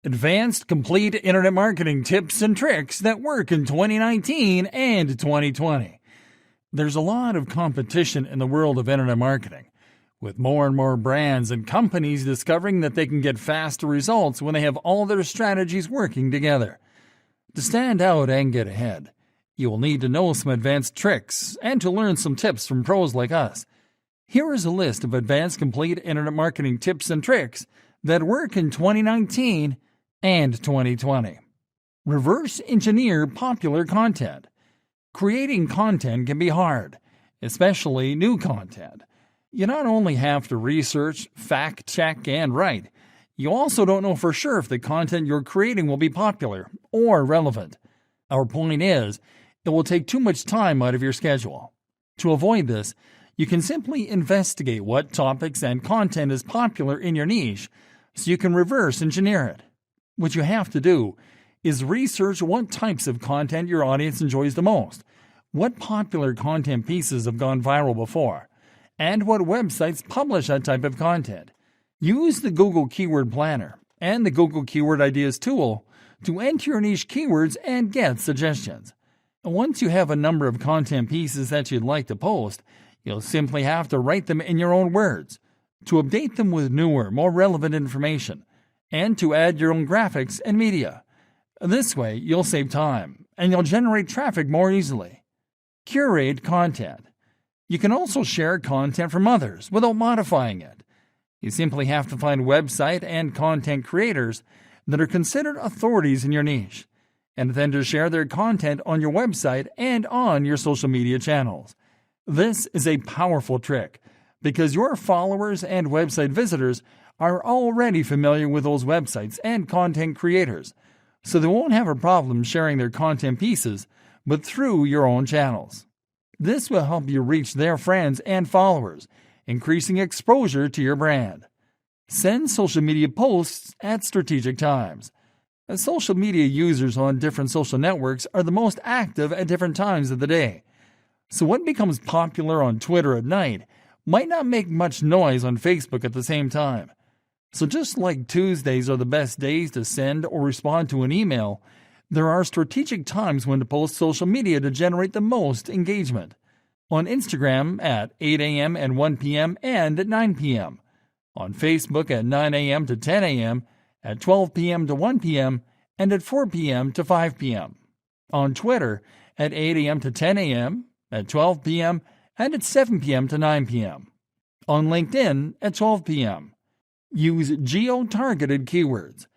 Advanced complete internet marketing tips and tricks that work in 2019 and 2020. There's a lot of competition in the world of internet marketing, with more and more brands and companies discovering that they can get faster results when they have all their strategies working together. To stand out and get ahead, you will need to know some advanced tricks and to learn some tips from pros like us. Here is a list of advanced complete internet marketing tips and tricks that work in 2019 and 2020. Reverse engineer popular content. Creating content can be hard, especially new content. You not only have to research, fact check, and write, you also don't know for sure if the content you're creating will be popular or relevant. Our point is, it will take too much time out of your schedule. To avoid this, you can simply investigate what topics and content is popular in your niche so you can reverse engineer it. What you have to do is research what types of content your audience enjoys the most, what popular content pieces have gone viral before, and what websites publish that type of content. Use the Google Keyword Planner and the Google Keyword Ideas tool to enter your niche keywords and get suggestions. Once you have a number of content pieces that you'd like to post, you'll simply have to write them in your own words, to update them with newer, more relevant information, and to add your own graphics and media. This way, you'll save time, and you'll generate traffic more easily. Curate content. You can also share content from others without modifying it. You simply have to find website and content creators that are considered authorities in your niche, and then to share their content on your website and on your social media channels. This is a powerful trick because your followers and website visitors are already familiar with those websites and content creators, so they won't have a problem sharing their content pieces, but through your own channels. This will help you reach their friends and followers, increasing exposure to your brand. Send social media posts at strategic times. Social media users on different social networks are the most active at different times of the day. So what becomes popular on Twitter at night might not make much noise on Facebook at the same time. So just like Tuesdays are the best days to send or respond to an email, there are strategic times when to post social media to generate the most engagement. On Instagram at 8 a.m. and 1 p.m. and at 9 p.m. On Facebook at 9 a.m. to 10 a.m., at 12 p.m. to 1 p.m., and at 4 p.m. to 5 p.m. On Twitter at 8 a.m. to 10 a.m., at 12 p.m., and at 7 p.m. to 9 p.m. On LinkedIn at 12 p.m. Use geo-targeted keywords.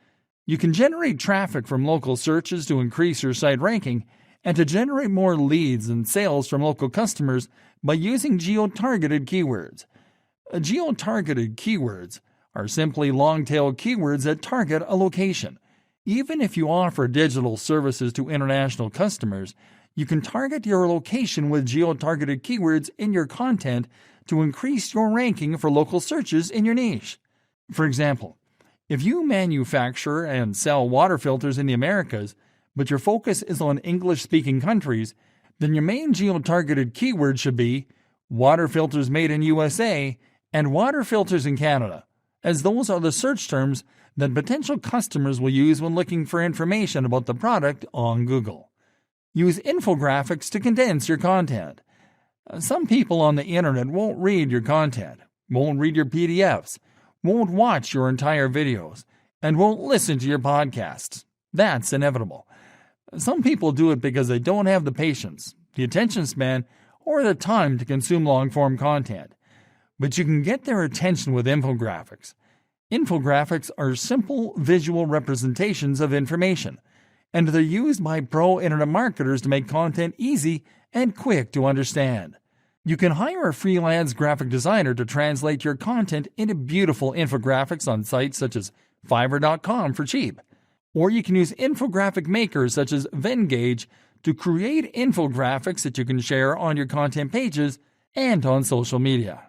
You can generate traffic from local searches to increase your site ranking and to generate more leads and sales from local customers by using geo-targeted keywords. Geo-targeted keywords are simply long-tail keywords that target a location. Even if you offer digital services to international customers, you can target your location with geo-targeted keywords in your content to increase your ranking for local searches in your niche. For example, if you manufacture and sell water filters in the Americas, but your focus is on English-speaking countries, then your main geo-targeted keyword should be water filters made in USA and water filters in Canada, as those are the search terms that potential customers will use when looking for information about the product on Google. Use infographics to condense your content. Some people on the internet won't read your content, won't read your PDFs, won't watch your entire videos, and won't listen to your podcasts. That's inevitable. Some people do it because they don't have the patience, the attention span, or the time to consume long-form content. But you can get their attention with infographics. Infographics are simple visual representations of information, and they're used by pro internet marketers to make content easy and quick to understand. You can hire a freelance graphic designer to translate your content into beautiful infographics on sites such as Fiverr.com for cheap. Or you can use infographic makers such as Venngage to create infographics that you can share on your content pages and on social media.